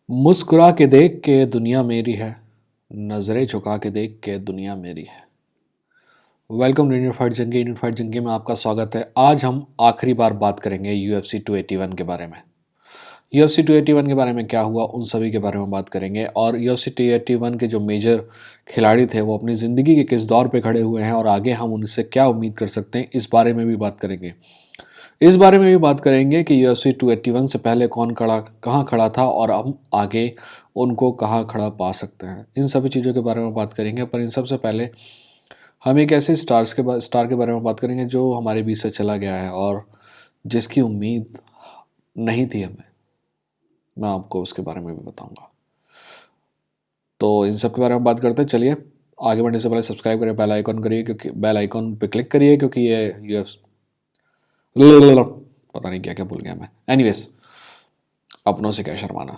मुस्कुरा के देख के दुनिया मेरी है, नज़रें झुका के देख के दुनिया मेरी है। वेलकम इंडियन फाइट जंगी। इंडियन फाइट जंगी में आपका स्वागत है। आज हम आखिरी बार बात करेंगे UFC 281 के बारे में। UFC 281 के बारे में क्या हुआ, उन सभी के बारे में बात करेंगे। और UFC 281 के जो मेजर खिलाड़ी थे वो अपनी ज़िंदगी के किस दौर पे खड़े हुए हैं और आगे हम उनसे क्या उम्मीद कर सकते हैं, इस बारे में भी बात करेंगे। इस बारे में भी बात करेंगे कि UFC 281 से पहले कौन खड़ा कहाँ खड़ा था और हम आगे उनको कहाँ खड़ा पा सकते हैं। इन सभी चीज़ों के बारे में बात करेंगे, पर इन सबसे पहले हम एक ऐसे स्टार के बारे में बात करेंगे जो हमारे बीच से चला गया है और जिसकी उम्मीद नहीं थी हमें। मैं आपको उसके बारे में भी बताऊंगा। तो इन सब के बारे में बात करते हैं। चलिए, आगे बढ़ने से पहले सब्सक्राइब करिए, बेल आइकॉन करिए, क्योंकि बेल आइकॉन पे क्लिक करिए, क्योंकि ये यूएफ पता नहीं क्या क्या भूल गया मैं। एनीवेज, अपनों से क्या शर्माना।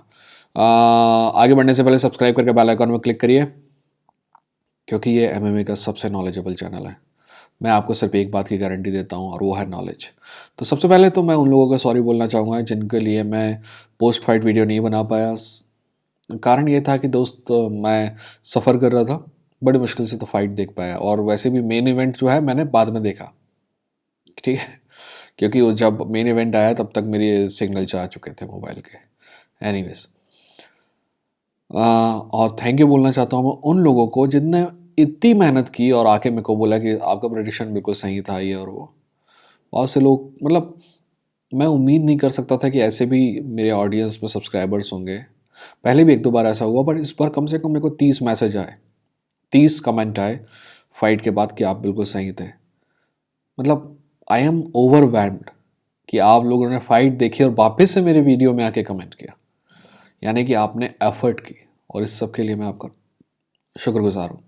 आगे बढ़ने से पहले सब्सक्राइब करके बेल आइकॉन में क्लिक करिए, क्योंकि ये एमएमए का सबसे नॉलेजेबल चैनल है। मैं आपको सिर्फ एक बात की गारंटी देता हूँ और वो है नॉलेज। तो सबसे पहले तो मैं उन लोगों का सॉरी बोलना चाहूँगा जिनके लिए मैं पोस्ट फाइट वीडियो नहीं बना पाया। कारण ये था कि दोस्त, मैं सफ़र कर रहा था, बड़ी मुश्किल से तो फाइट देख पाया। और वैसे भी मेन इवेंट जो है मैंने बाद में देखा, ठीक है, क्योंकि वो जब मेन इवेंट आया तब तक मेरे सिग्नल जा चुके थे मोबाइल के। एनीवेज, और थैंक यू बोलना चाहता हूँ मैं उन लोगों को जिनने इतनी मेहनत की और आके मेरे को बोला कि आपका प्रेडिक्शन बिल्कुल सही था, ये और वो। बहुत से लोग, मतलब मैं उम्मीद नहीं कर सकता था कि ऐसे भी मेरे ऑडियंस में सब्सक्राइबर्स होंगे। पहले भी एक दो बार ऐसा हुआ, पर इस बार कम से कम मेरे को 30 मैसेज आए, 30 कमेंट आए फाइट के बाद कि आप बिल्कुल सही थे। मतलब आई एम ओवरवेल्म्ड कि आप लोगों ने फाइट देखी और वापस से मेरे वीडियो में आके कमेंट किया, यानी कि आपने एफर्ट की। और इस सब के लिए मैं आपका शुक्रगुजार हूँ।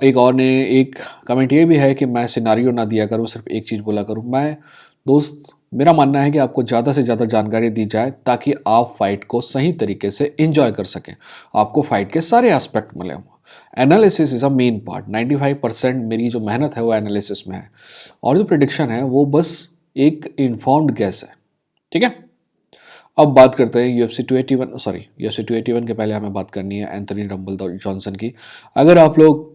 एक और ने एक कमेंट ये भी है कि मैं सिनारियो ना दिया करूँ, सिर्फ एक चीज़ बोला करूँ। मैं, दोस्त, मेरा मानना है कि आपको ज़्यादा से ज़्यादा जानकारी दी जाए ताकि आप फाइट को सही तरीके से एंजॉय कर सकें, आपको फाइट के सारे एस्पेक्ट मिले हों। Analysis is a main part. 95% मेरी जो मेहनत है वो एनालिसिस में है, और जो प्रिडिक्शन है वो बस एक इन्फॉर्म्ड गैस है, ठीक है। अब बात करते हैं UFC 281, सॉरी, UFC 281 के पहले हमें बात करनी है एंथनी रंबल जॉनसन की। अगर आप लोग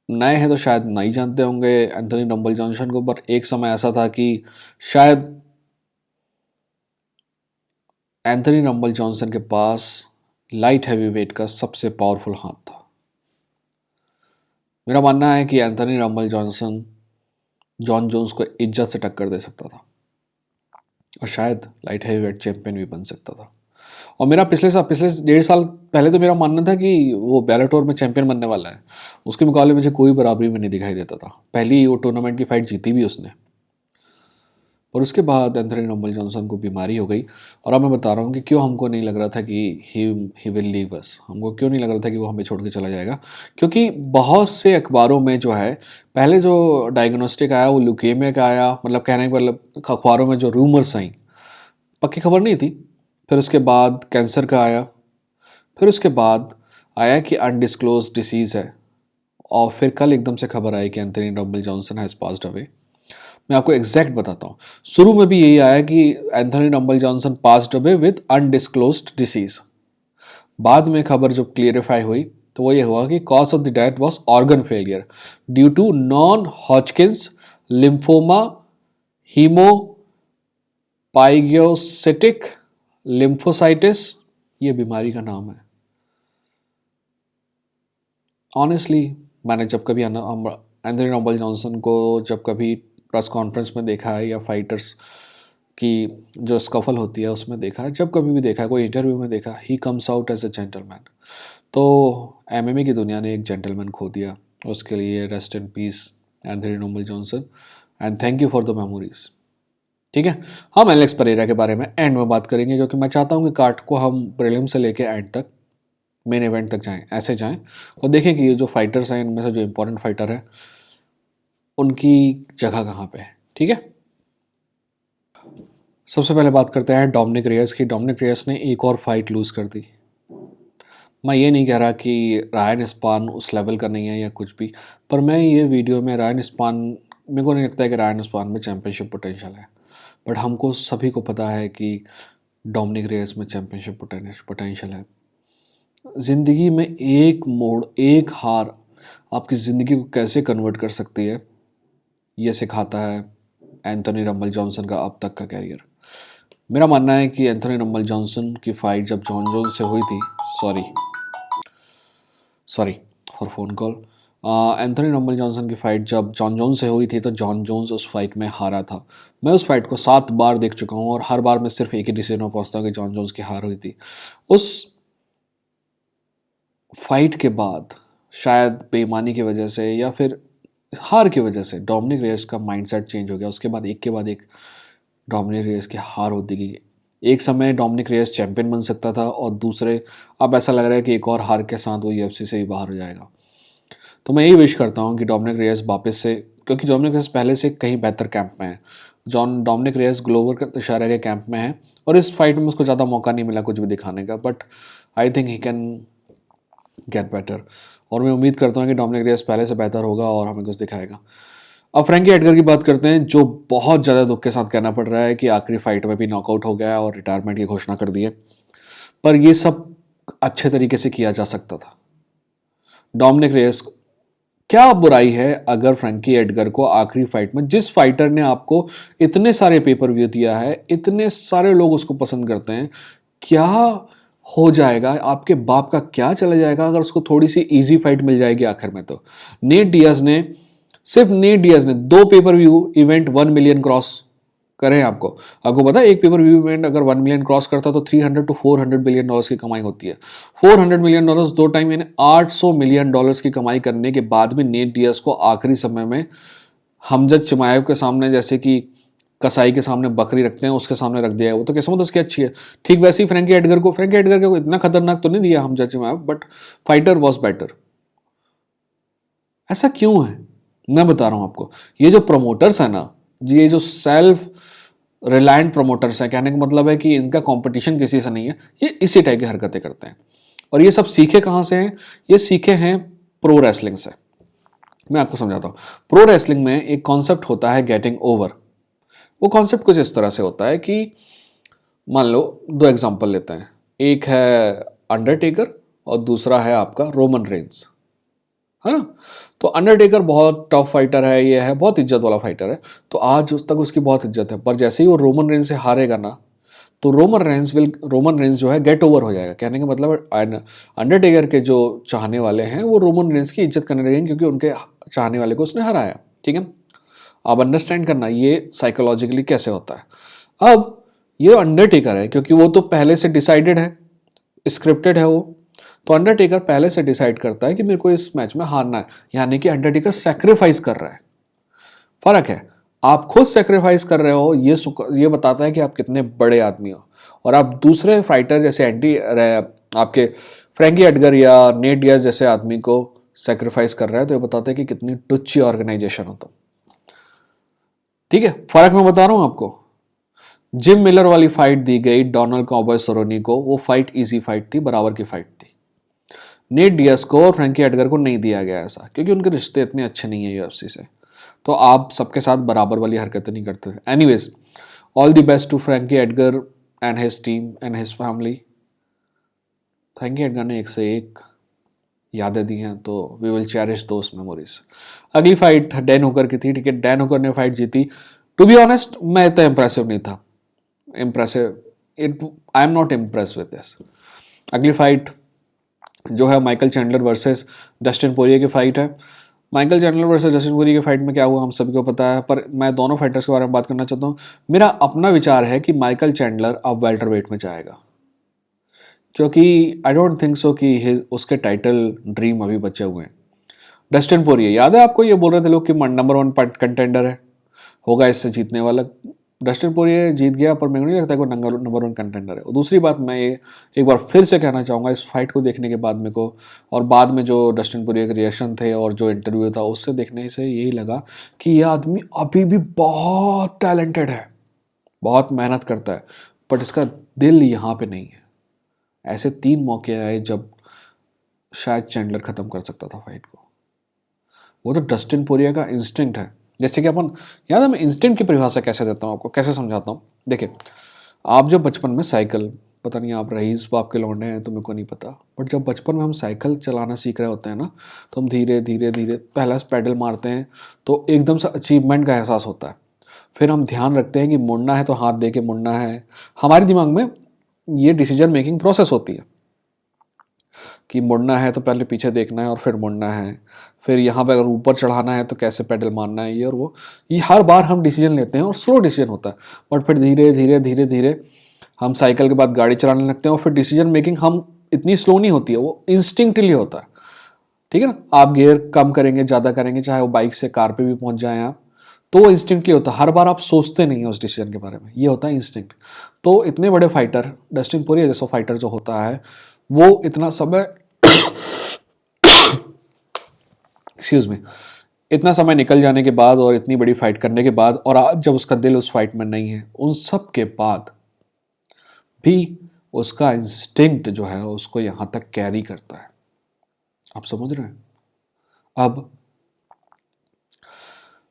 नए हैं तो शायद नहीं जानते होंगे एंथनी रंबल जॉनसन को, पर एक समय ऐसा था कि शायद एंथनी रंबल जॉनसन के पास लाइट हैवी वेट का सबसे पावरफुल हाथ था। मेरा मानना है कि Anthony Rumble Johnson Jon Jones को इज्जत से टक्कर दे सकता था और शायद लाइट हैवी वेट चैंपियन भी बन सकता था। और मेरा पिछले 1.5 साल पहले तो मेरा मानना था कि वो बेलाटोर में चैंपियन बनने वाला है। उसके मुकाबले मुझे कोई बराबरी में नहीं दिखाई देता था। पहली वो टूर्नामेंट की फाइट जीती भी उसने, और उसके बाद एंथनी रंबल जॉनसन को बीमारी हो गई। और अब मैं बता रहा हूँ कि क्यों हमको नहीं लग रहा था कि ही विल लीव अस। हमको क्यों नहीं लग रहा था कि वो हमें छोड़ के चला जाएगा, क्योंकि बहुत से अखबारों में जो है, पहले जो डायग्नोस्टिक आया वो ल्यूकेमिया का आया, मतलब कहने का मतलब अखबारों में जो रूमर्स आई, पक्की खबर नहीं थी। फिर उसके बाद कैंसर का आया, फिर उसके बाद आया कि अनडिस्क्लोज डिसीज़ है, और फिर कल एकदम से खबर आई कि Anthony Rumble Johnson has passed away. मैं आपको एग्जैक्ट बताता हूँ। शुरू में भी यही आया कि Anthony Rumble Johnson passed away with undisclosed disease. बाद में खबर जब क्लियरिफाई हुई तो वो ये हुआ कि cause of the death was organ failure due to non Hodgkin's lymphoma haemophagocytic lymphohistiocytosis, ये बीमारी का नाम है। ऑनेस्टली, मैंने जब कभी एंथनी रंबल जॉनसन को जब कभी प्रेस कॉन्फ्रेंस में देखा है या फाइटर्स की जो स्कफल होती है उसमें देखा है, जब कभी भी देखा है, कोई इंटरव्यू में देखा, he comes out as a gentleman. तो एमएमए की दुनिया ने एक जेंटलमैन खो दिया। उसके लिए rest in peace Anthony Rumble Johnson, and thank you for the memories. ठीक है, हम एलेक्स परेरा के बारे में एंड में बात करेंगे, क्योंकि मैं चाहता हूँ कि कार्ड को हम प्रीलिम से लेके एंड तक, मेन इवेंट तक जाएं, ऐसे जाएं और देखें कि ये जो फाइटर्स हैं इनमें से जो इंपॉर्टेंट फाइटर है उनकी जगह कहाँ पे है। ठीक है, सबसे पहले बात करते हैं डोमिनिक रेयस की। डोमिनिक रेयस ने एक और फाइट लूज़ कर दी। मैं ये नहीं कह रहा कि रायन स्पान उस लेवल का नहीं है या कुछ भी, पर मैं ये वीडियो में रायन स्पान, मेरे को नहीं लगता है कि रायन स्पान में चैंपियनशिप पोटेंशियल है। बट हमको सभी को पता है कि डोमिनिक रेस में चैंपियनशिप पोटेंशियल है। ज़िंदगी में एक मोड़, एक हार आपकी ज़िंदगी को कैसे कन्वर्ट कर सकती है, ये सिखाता है एंथोनी रम्बल जॉनसन का अब तक का कैरियर। मेरा मानना है कि एंथोनी रम्बल जॉनसन की फ़ाइट जब जॉन जोन्स से हुई थी, sorry for phone call, Anthony Rumble Johnson की फ़ाइट जब जॉन जोन्स से हुई थी तो जॉन जोन्स उस फाइट में हारा था। मैं उस फाइट को 7 बार देख चुका हूँ और हर बार मैं सिर्फ एक ही डिसीजन में पहुँचता हूँ कि जॉन जोन्स की हार हुई थी। उस फाइट के बाद शायद बेईमानी की वजह से या फिर हार की वजह से डोमिनिक रेस का माइंडसेट चेंज हो गया। उसके बाद एक के बाद एक डोमिनिक रेस की हार होती गई। एक समय डोमिनिक रेस चैंपियन बन सकता था और दूसरे अब ऐसा लग रहा है कि एक और हार के साथ वो यूएफसी से ही बाहर हो जाएगा। तो मैं यही विश करता हूँ कि डोमिनिक रेस वापस से, क्योंकि डोमिनिक रेस पहले से कहीं बेहतर कैंप में है। डोमिनिक रेस ग्लोवर के इशारे के कैंप में है और इस फाइट में उसको ज़्यादा मौका नहीं मिला कुछ भी दिखाने का, but I think he can get better. और मैं उम्मीद करता हूँ कि डोमिनिक रेस पहले से बेहतर होगा और हमें कुछ दिखाएगा। अब फ्रैंकी एडगर की बात करते हैं, जो बहुत ज़्यादा दुख के साथ कहना पड़ रहा है कि आखिरी फाइट में भी नॉकआउट हो गया और रिटायरमेंट की घोषणा कर दी है। पर ये सब अच्छे तरीके से किया जा सकता था। डोमिनिक रेस, क्या बुराई है अगर फ्रैंकी एडगर को आखिरी फाइट में, जिस फाइटर ने आपको इतने सारे पेपर व्यू दिया है, इतने सारे लोग उसको पसंद करते हैं, क्या हो जाएगा, आपके बाप का क्या चला जाएगा अगर उसको थोड़ी सी इजी फाइट मिल जाएगी आखिर में। तो सिर्फ नेट डियाज ने 2 pay per view event 1 million cross करें। आपको पता है एक पेपर व्यू इवेंट अगर 1 मिलियन क्रॉस करता तो 300 to 400 बिलियन डॉलर्स की कमाई होती है। 400 मिलियन डॉलर्स 2 टाइम, यानी 800 मिलियन डॉलर्स की कमाई करने के बाद भी नेट डियाज को आखिरी समय में हमजद चिमाएव के सामने, जैसे कि कसाई के सामने बकरी रखते हैं, उसके सामने रख दिया है। वो तो किस्मत उसकी अच्छी है। ठीक वैसे ही फ्रैंकी एडगर को इतना खतरनाक तो नहीं दिया Khamzat Chimaev, but fighter was better. ऐसा क्यों है मैं बता रहा हूं आपको। ये जो प्रमोटर्स है ना, ये जो सेल्फ रिलायंट प्रमोटर्स हैं, कहने का मतलब है कि इनका कंपटीशन किसी से नहीं है, ये इसी टाइप की हरकतें करते हैं। और ये सब सीखे कहाँ से हैं? ये सीखे हैं प्रो रेसलिंग से। मैं आपको समझाता हूँ। प्रो रेसलिंग में एक कॉन्सेप्ट होता है गेटिंग ओवर। वो कॉन्सेप्ट कुछ इस तरह से होता है कि मान लो 2 एग्जांपल लेते हैं, एक है अंडरटेकर और दूसरा है आपका रोमन रेंस, है ना। तो अंडरटेकर बहुत टफ फाइटर है, ये है बहुत इज्जत वाला फाइटर है, तो आज उस तक उसकी बहुत इज्जत है। पर जैसे ही वो रोमन रेंस से हारेगा ना, तो रोमन रेंस जो है गेट ओवर हो जाएगा। कहने का मतलब अंडरटेकर के जो चाहने वाले हैं वो रोमन रेंस की इज्जत करने लगेंगे क्योंकि उनके चाहने वाले को उसने हराया। ठीक है, अब अंडरस्टैंड करना ये साइकोलॉजिकली कैसे होता है। अब ये अंडरटेकर है क्योंकि वो तो पहले से डिसाइडेड है, स्क्रिप्टेड है वो। तो अंडरटेकर पहले से डिसाइड करता है कि मेरे को इस मैच में हारना है, यानी कि अंडरटेकर सेक्रीफाइस कर रहा है। फर्क है, आप खुद सेक्रीफाइस कर रहे हो, ये बताता है कि आप कितने बड़े आदमी हो। और आप दूसरे फाइटर जैसे आपके फ्रैंकी एडगर या नेट डियाज जैसे आदमी को सेक्रीफाइस कर रहा है, तो ये बताता है कि कितनी टुच्ची ऑर्गेनाइजेशन हो तुम। ठीक है, फर्क मैं बता रहा हूं आपको। जिम मिलर वाली फाइट दी गई डोनाल्ड कॉबॉय सरोनी को, वो फाइट इजी फाइट थी, बराबर की फाइट थी। नेट डियाज को और फ्रैंकी एडगर को नहीं दिया गया ऐसा, क्योंकि उनके रिश्ते इतने अच्छे नहीं है यूएफसी से। तो आप सबके साथ बराबर वाली हरकतें नहीं करते थे। Anyways, all the best to Frankie Edgar and his team and his family. Frankie Edgar ने एक से एक यादें दी हैं, तो we will cherish those memories. अगली फाइट डैन हुकर की थी। ठीक है, डैन हुकर ने फाइट जीती। टू बी ऑनेस्ट मैं इतना इंप्रेसिव नहीं था। I am not impress with this. अगली फाइट जो है Michael Chandler versus Dustin Poirier की फाइट है। माइकल चैंडलर वर्सेस जस्टिन पोरिये की फाइट में क्या हुआ हम सभी को पता है, पर मैं दोनों फाइटर्स के बारे में बात करना चाहता हूँ। मेरा अपना विचार है कि माइकल चैंडलर अब वेल्टरवेट में जाएगा, क्योंकि आई डोंट थिंक सो कि उसके टाइटल ड्रीम अभी बचे हुए हैं। डस्टिन पोरिये, याद है आपको, ये बोल रहे थे लोग कि नंबर 1 कंटेंडर है, होगा इससे जीतने वाला। डस्टिन पोरिये जीत गया, पर मेरे को नहीं लगता कोई नंबर 1 कंटेंडर है। और दूसरी बात मैं ये एक बार फिर से कहना चाहूँगा, इस फाइट को देखने के बाद मेरे को, और बाद में जो डस्टिन पोरिये के रिएक्शन थे और जो इंटरव्यू था उससे देखने से यही लगा कि ये आदमी अभी भी बहुत टैलेंटेड है, बहुत मेहनत करता है, बट इसका दिल यहाँ पे नहीं है। ऐसे 3 मौके आए जब शायद चैंडलर ख़त्म कर सकता था फाइट को। वो तो डस्टिन पोरिये का इंस्टिंक्ट है। जैसे कि अपन, याद है मैं इंस्टिंक्ट की परिभाषा कैसे देता हूँ आपको, कैसे समझाता हूँ। देखिए, आप जब बचपन में साइकिल, पता नहीं आप रईस बाप के लौंडे हैं तो मेरे को नहीं पता, बट जब बचपन में हम साइकिल चलाना सीख रहे होते हैं ना, तो हम धीरे धीरे धीरे पहला पैडल मारते हैं तो एकदम से अचीवमेंट का एहसास होता है। फिर हम ध्यान रखते हैं कि मुड़ना है तो हाथ दे के मुड़ना है। हमारे दिमाग में ये डिसीजन मेकिंग प्रोसेस होती है कि मुड़ना है तो पहले पीछे देखना है और फिर मुड़ना है, फिर यहाँ पे अगर ऊपर चढ़ाना है तो कैसे पेडल मारना है, ये और वो। ये हर बार हम डिसीजन लेते हैं और स्लो डिसीजन होता है, बट फिर धीरे धीरे धीरे धीरे हम साइकिल के बाद गाड़ी चलाने लगते हैं और फिर डिसीजन मेकिंग हम इतनी स्लो नहीं होती है, वो इंस्टिंक्टिवली होता है। ठीक है ना, आप गियर कम करेंगे ज़्यादा करेंगे, चाहे वो बाइक से कार पे भी पहुंच जाएं आप, तो वो इंस्टिंक्टली होता है। हर बार आप सोचते नहीं हैं उस डिसीजन के बारे में, ये होता है इंस्टिंक्ट। तो इतने बड़े फाइटर, डस्टिन पोरियर जैसा फाइटर जो होता है, वो इतना समय एक्सक्यूज मी, इतना समय निकल जाने के बाद और इतनी बड़ी फाइट करने के बाद, और आज जब उसका दिल उस फाइट में नहीं है, उन सब के बाद भी उसका इंस्टिंक्ट जो है उसको यहां तक कैरी करता है। आप समझ रहे हैं? अब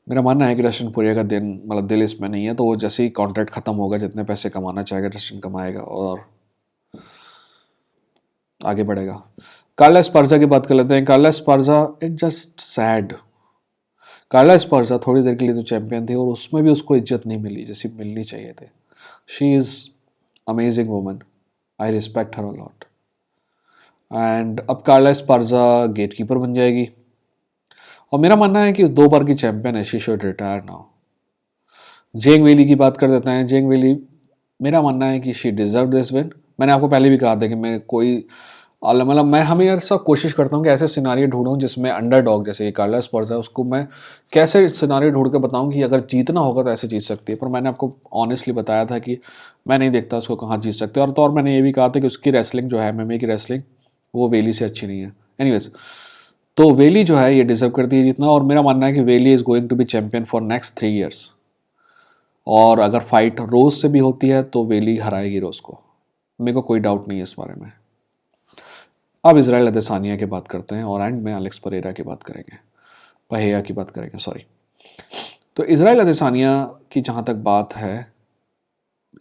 मेरा मानना है कि डस्टिन पोरियर का दिन, मतलब दिल इसमें नहीं है, तो वो जैसे ही कॉन्ट्रैक्ट खत्म होगा, जितने पैसे कमाना चाहेगा डस्टिन कमाएगा और आगे बढ़ेगा। कार्लोस स्पार्जा की बात कर लेते हैं। Carlos Esparza, it just sad. Carlos Esparza थोड़ी देर के लिए तो चैंपियन थे और उसमें भी उसको इज्जत नहीं मिली जैसी मिलनी चाहिए थे। She is amazing woman, I respect her a lot. And अब कार्लोस स्पार्जा गेटकीपर बन जाएगी और मेरा मानना है कि 2 बार की चैंपियन है, शी शुड रिटायर नाउ। जेंग वेली की बात कर देते हैं। जेंग वेली, मेरा मानना है कि शी डिजर्व दिस विन। मैंने आपको पहले भी कहा था कि मैं कोई मतलब मैं हमेशा कोशिश करता हूँ कि ऐसे सिनारियो ढूंढूं जिसमें अंडरडॉग, जैसे ये कार्लोस स्पार्जा, उसको मैं कैसे सिनारियो ढूंढ के बताऊं कि अगर जीतना होगा तो ऐसे जीत सकती है। पर मैंने आपको ऑनेस्टली बताया था कि मैं नहीं देखता उसको कहाँ जीत सकते। और मैंने ये भी कहा था कि उसकी रेसलिंग जो है, एमएमए की रेसलिंग, वो वेली से अच्छी नहीं है। एनीवेज, तो वेली जो है ये डिजर्व करती है जीतना, और मेरा मानना है कि Valley is going to be champion for next 3 years। और अगर फाइट रोज से भी होती है तो वेली हराएगी रोज को, मेरे को कोई डाउट नहीं है इस बारे में। अब इजराइल अदेसानिया की बात करते हैं और एंड में एलेक्स परेरा की बात करेंगे, पहेया की बात करेंगे, सॉरी। तो इजराइल अदेसानिया की जहाँ तक बात है,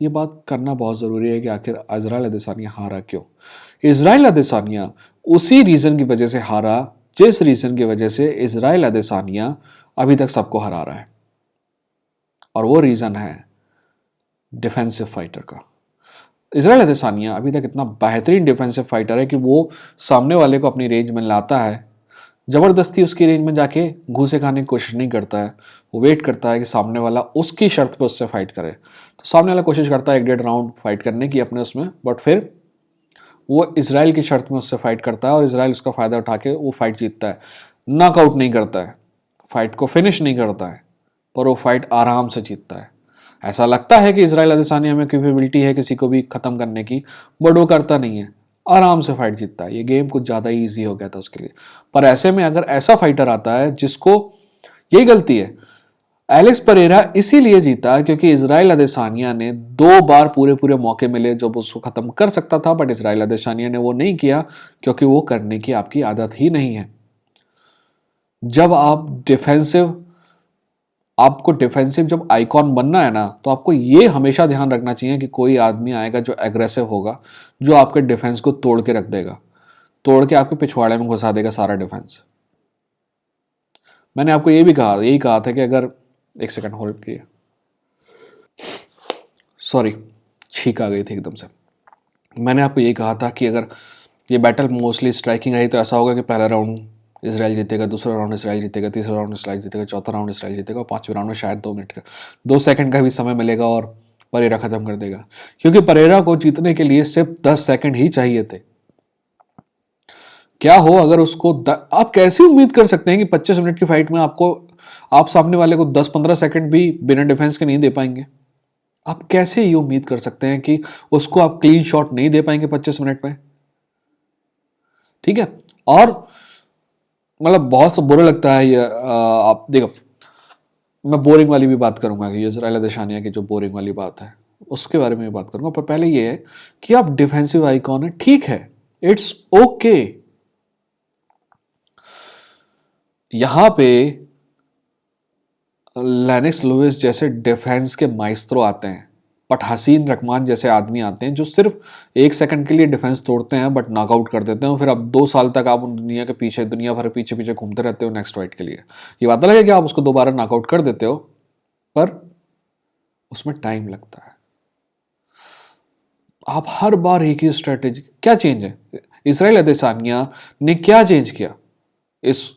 ये बात करना बहुत ज़रूरी है कि आखिर इजराइल अदेसानिया हारा क्यों। इजराइल अदेसानिया उसी रीज़न की वजह से हारा जिस रीज़न की वजह से इजराइल अदेसानिया अभी तक सबको हरा रहा है, और वो रीज़न है डिफेंसिव फाइटर का। इजराइल अदेसानिया अभी तक इतना बेहतरीन डिफेंसिव फाइटर है कि वो सामने वाले को अपनी रेंज में लाता है, ज़बरदस्ती उसकी रेंज में जाके घूसे खाने की कोशिश नहीं करता है। वो वेट करता है कि सामने वाला उसकी शर्त पे उससे फाइट करे, तो सामने वाला कोशिश करता है 1-1.5 राउंड फाइट करने की अपने उसमें, बट फिर वो इजराइल की शर्त में उससे फाइट करता है और इजराइल उसका फ़ायदा उठा के वो फाइट जीतता है। नॉकआउट नहीं करता है, फाइट को फिनिश नहीं करता है, पर वो फाइट आराम से जीतता है। ऐसा लगता है कि इजराइल अदेसानिया में कैपेबिलिटी है किसी को भी ख़त्म करने की, बट वो करता नहीं है, आराम से फाइट जीतता है। ये गेम कुछ ज़्यादा ही ईजी हो गया था उसके लिए। पर ऐसे में अगर ऐसा फाइटर आता है जिसको, यही गलती है, एलेक्स परेरा इसीलिए जीता क्योंकि इजराइल अदेसानिया ने 2 बार पूरे पूरे मौके मिले जब उसको ख़त्म कर सकता था, बट इजराइल अदेसानिया ने वो नहीं किया क्योंकि वो करने की आपकी आदत ही नहीं है। जब आप डिफेंसिव, आपको डिफेंसिव जब आइकॉन बनना है ना, तो आपको ये हमेशा ध्यान रखना चाहिए कि कोई आदमी आएगा जो एग्रेसिव होगा, जो आपके डिफेंस को तोड़ के रख देगा, तोड़ के आपके पिछवाड़े में घुसा देगा सारा डिफेंस। मैंने आपको ये भी कहा, यही कहा था कि अगर, एक सेकंड होल्ड किए, सॉरी छींक आ गई थी एकदम से। मैंने आपको ये कहा था कि अगर ये बैटल मोस्टली स्ट्राइकिंग रही तो ऐसा होगा कि पहला राउंड इसराइल जीतेगा, दूसरा राउंड इसराइल जीतेगा, तीसरा राउंड इसराइल जीतेगा, चौथा राउंड इसराइल जीतेगा, और 5वें राउंड में शायद 2 मिनट का, 2 सेकंड का भी समय मिलेगा और परेरा खत्म कर देगा। क्योंकि परेरा को जीतने के लिए सिर्फ 10 सेकंड ही चाहिए थे। क्या हो अगर उसको आप कैसे उम्मीद कर सकते हैं कि 25 मिनट की फाइट में आपको, आप सामने वाले को 10-15 सेकंड भी बिना डिफेंस के नहीं दे पाएंगे? आप कैसे ये उम्मीद कर सकते हैं कि उसको आप क्लीन शॉट नहीं दे पाएंगे 25 मिनट में? ठीक है। और मतलब बहुत सा बुरा लगता है ये, आप देखो, मैं बोरिंग वाली भी बात करूंगा कि इजराइल अदेसानिया की जो बोरिंग वाली बात है उसके बारे में भी बात करूंगा, पर पहले ये है कि आप डिफेंसिव आइकॉन है, ठीक है, इट्स ओके। यहां पे लेनेक्स लुइस जैसे डिफेंस के माइस्त्रो आते हैं, बट हसीन रहमान जैसे आदमी आते हैं जो सिर्फ 1 सेकंड के लिए डिफेंस तोड़ते हैं बट नॉकआउट कर देते हैं, फिर अब 2 साल तक आप उन दुनिया भर पीछे पीछे घूमते रहते हो नेक्स्ट फाइट के लिए। ये बात अलग है कि आप उसको दोबारा नॉकआउट कर देते हो, पर उसमें टाइम लगता है। आप हर बार एक ही स्ट्रेटेजी, क्या चेंज है? इजराइल अदेसानिया ने क्या चेंज किया? इस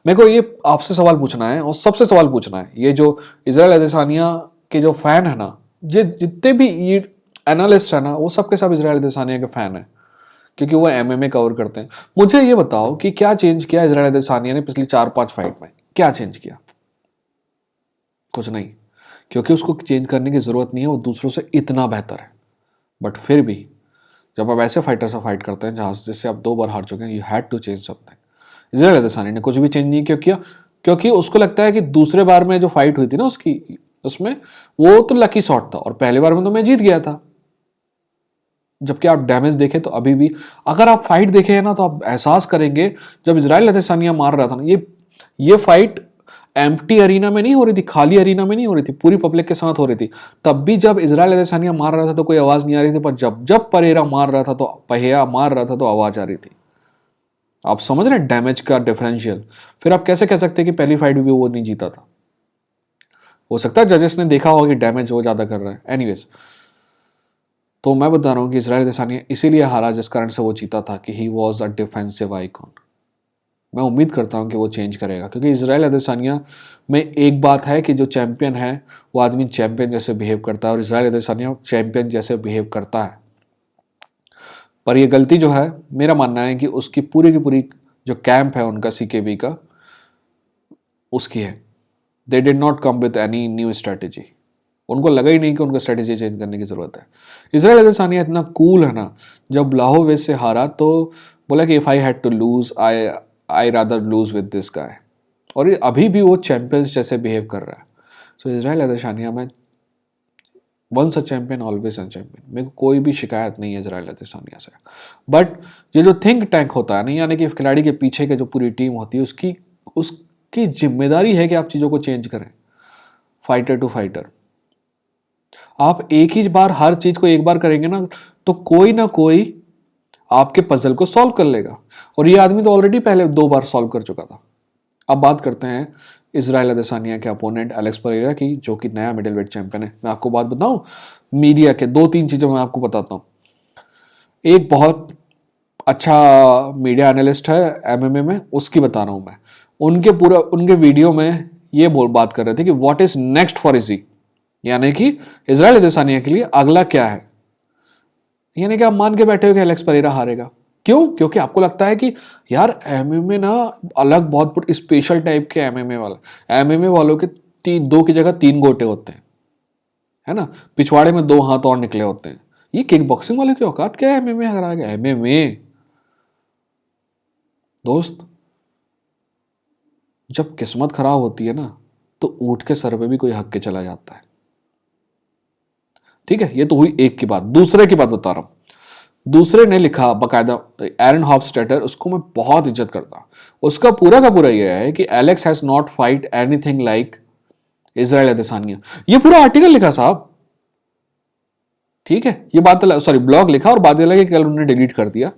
मेरे को ये आपसे सवाल पूछना है और सबसे सवाल पूछना है, ये जो इजराइल अदेसानिया के जो फैन है ना, जितने भी ये एनालिस्ट है ना, वो सबके सब इजराइल अदेसानिया के फैन है क्योंकि वो एमएमए कवर करते हैं। मुझे ये बताओ कि क्या चेंज किया इजराइल अदेसानिया ने पिछली 4-5 फाइट में? क्या चेंज किया? कुछ नहीं, क्योंकि उसको चेंज करने की जरूरत नहीं है, वो दूसरों से इतना बेहतर है। बट फिर भी जब आप ऐसे फाइटर से फाइट करते हैं जहां जिससे आप 2 बार हार चुके हैं, you had to change something. Israel Adesanya ने कुछ भी चेंज नहीं किया। क्योंकि उसको लगता है कि दूसरे बार में जो फाइट हुई थी ना उसकी, उसमें वो तो लकी शॉट था और पहले बार में तो मैं जीत गया था। जबकि आप डैमेज देखें तो अभी भी, अगर आप फाइट देखे ना तो आप एहसास करेंगे जब इजराइल अदेसानिया मार रहा था ना, ये फाइट एम्प्टी अरीना में नहीं हो रही थी, खाली अरीना में नहीं हो रही थी, पूरी पब्लिक के साथ हो रही थी। तब भी जब इजराइल अदेसानिया मार रहा था तो कोई आवाज नहीं आ रही थी, पर जब जब परेरा मार रहा था तो पहिया मार रहा था तो आवाज आ रही थी। आप समझ रहे हैं डैमेज का डिफरेंशियल? फिर आप कैसे कह सकते हैं कि पहली फाइट भी वो नहीं जीता था? हो सकता है जजेस ने देखा होगा कि डैमेज वो ज्यादा कर रहा है। एनीवेज, तो मैं बता रहा हूं कि इजराइल अदेसानिया इसीलिए हारा जिस कारण से वो जीता था कि he was a defensive icon. मैं उम्मीद करता हूं कि वो चेंज करेगा, क्योंकि इजराइल अदेसानिया में एक बात है कि जो चैंपियन है वो आदमी चैंपियन जैसे बिहेव करता है, और इजराइल अदेसानिया चैंपियन जैसे बिहेव करता है। पर ये गलती जो है, मेरा मानना है कि उसकी पूरी की पूरी जो कैंप है उनका सीकेबी का, उसकी है। They did not come with any new strategy. उनको लगा ही नहीं कि उनको स्ट्रेटेजी चेंज करने की जरूरत है। इजराइल अदेसानिया इतना कूल है ना, जब ब्लाहोविच से हारा तो बोला कि if I had to lose I rather lose with this guy, और ये अभी भी वो चैंपियंस जैसे बिहेव कर रहा है। सो इजराइल अदेसानिया में once a champion always a champion. मेरे को कोई भी शिकायत नहीं है इजराइल अदेसानिया से। बट ये जो थिंक टैंक होता है ना, यानी कि खिलाड़ी के पीछे के जो पूरी टीम होती है, उसकी जिम्मेदारी है कि आप चीज़ों को चेंज करें फाइटर टू फाइटर। आप एक ही बार हर चीज को एक बार करेंगे ना तो कोई ना कोई आपके पजल को सॉल्व कर लेगा, और ये आदमी तो ऑलरेडी पहले 2 बार सॉल्व कर चुका था। अब बात करते हैं इजराइल अदेसानिया के अपोनेंट एलेक्स परेरा की, जो कि नया मिडिल वेट चैंपियन है। मैं आपको बात बताऊं, मीडिया के 2-3 चीजें मैं आपको बताता हूं। एक बहुत अच्छा मीडिया एनालिस्ट है एमएमए में, उसकी बता रहा हूं मैं। उनके वीडियो में ये बात कर रहे थे कि what is next for easy, यानी कि इजराइल अदेसानिया के लिए अगला क्या है। यानी कि आप मान के बैठे हो कि एलेक्स परेरा हारेगा। क्यों? क्योंकि आपको लगता है कि यार एमएमए ना अलग बहुत स्पेशल टाइप के एमएमए वालों के 2 की जगह 3 गोटे होते हैं, है ना, पिछवाड़े में 2 हाथ और निकले होते हैं। ये किक बॉक्सिंग वाले की औकात क्या है एमएमए हरा गया? एमएमए दोस्त, जब किस्मत खराब होती है ना तो ऊँट के सर पे भी कोई हक के चला जाता है। ठीक है, ये तो हुई एक की बात। दूसरे की बात बता रहा हूं। दूसरे ने लिखा बकायदा, एरन हॉफस्टेटर, उसको मैं बहुत इज्जत करता हूं। उसका पूरा का पूरा यह है कि Alex has not fight anything like Israel Adesanya. ये पूरा आर्टिकल लिखा साहब, ठीक है, ये बात सॉरी ब्लॉग लिखा, और बात अलग है कि कल उन्होंने डिलीट कर दिया।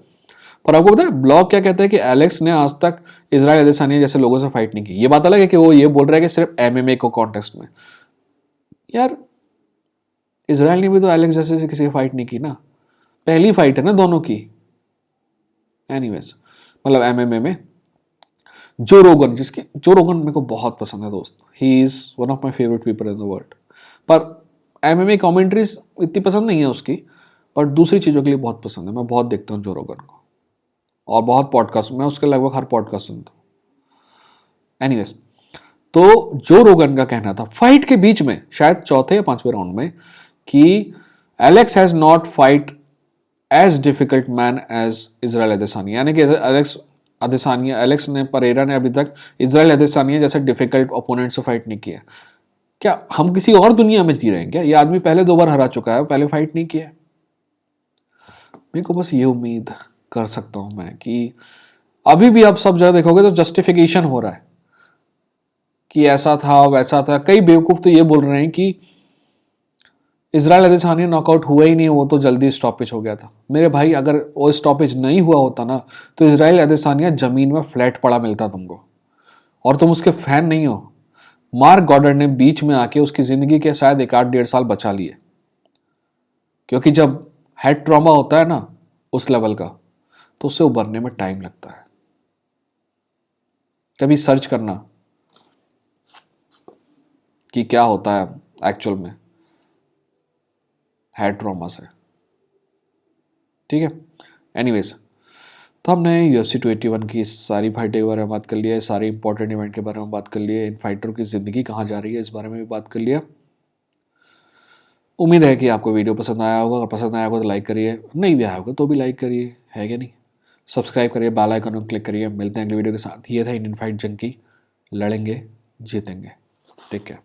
पर आपको पता है ब्लॉग क्या कहता है कि एलेक्स ने आज तक इजराइल अदेसानिया जैसे लोगों से फाइट नहीं की। ये बात अलग है कि वो ये बोल रहा है कि सिर्फ एमएमए को कॉन्टेक्स्ट में। यार इजराइल ने भी तो एलेक्स जैसे से किसी फाइट नहीं की ना, पहली फाइट है ना दोनों की। एनीवेज, मतलब एमएमए में जो रोगन मेरे को बहुत पसंद है दोस्त। He is one of my favourite people in the world. पर एमएमए कमेंट्रीज इतनी पसंद नहीं है उसकी, पर दूसरी चीज़ों के लिए बहुत पसंद है। मैं बहुत देखता हूँ जो रोगन को, और बहुत पॉडकास्ट, मैं उसके लगभग हर पॉडकास्ट सुनता हूँ। एनीवेज, तो जो रोगन का कहना था फाइट के बीच में, शायद चौथे या 5वें राउंड में, कि Alex has not fight as difficult man as Israel Adesanya. यानी कि एलेक्स ने परेरा ने अभी तक इजराइल अदेसानिया जैसे डिफिकल्ट ओपोनेंट से फाइट नहीं किया। क्या हम किसी और दुनिया में जी रहे हैं क्या? ये आदमी पहले 2 बार हरा चुका है, पहले फाइट नहीं किया। मेरे को बस ये उम्मीद कर सकता हूं मैं कि अभी भी आप सब जगह देखोगे तो जस्टिफिकेशन हो रहा है कि ऐसा था वैसा था। कई बेवकूफ तो ये बोल रहे हैं कि इजराइल अदेसानिया नॉकआउट हुआ ही नहीं, वो तो जल्दी स्टॉपेज हो गया था मेरे भाई। अगर वो स्टॉपेज नहीं हुआ होता ना तो इजराइल अदेसानिया जमीन में फ्लैट पड़ा मिलता तुमको, और तुम उसके फैन नहीं हो। मार्क गॉडर ने बीच में आके उसकी जिंदगी के शायद 1 आध 1.5 साल बचा लिए, क्योंकि जब हेड ट्रॉमा होता है ना उस लेवल का, तो उससे उभरने में टाइम लगता है। कभी सर्च करना कि क्या होता है एक्चुअल में हेड ट्रॉमा से, ठीक है। एनीवेज, तो हमने UFC 281 की सारी फाइटें के बारे में बात कर लिया है, सारे इंपॉर्टेंट इवेंट के बारे में बात कर लिए, इन फाइटरों की ज़िंदगी कहाँ जा रही है इस बारे में भी बात कर लिया। उम्मीद है कि आपको वीडियो पसंद आया होगा। अगर पसंद आया होगा तो लाइक करिए, नहीं भी आया होगा तो भी लाइक करिए, है क्या नहीं। सब्सक्राइब करिए, बेल आइकन को क्लिक करिए। मिलते हैं अगली वीडियो के साथ। ये था इंडियन फाइट जंकी, लड़ेंगे जीतेंगे। Take care.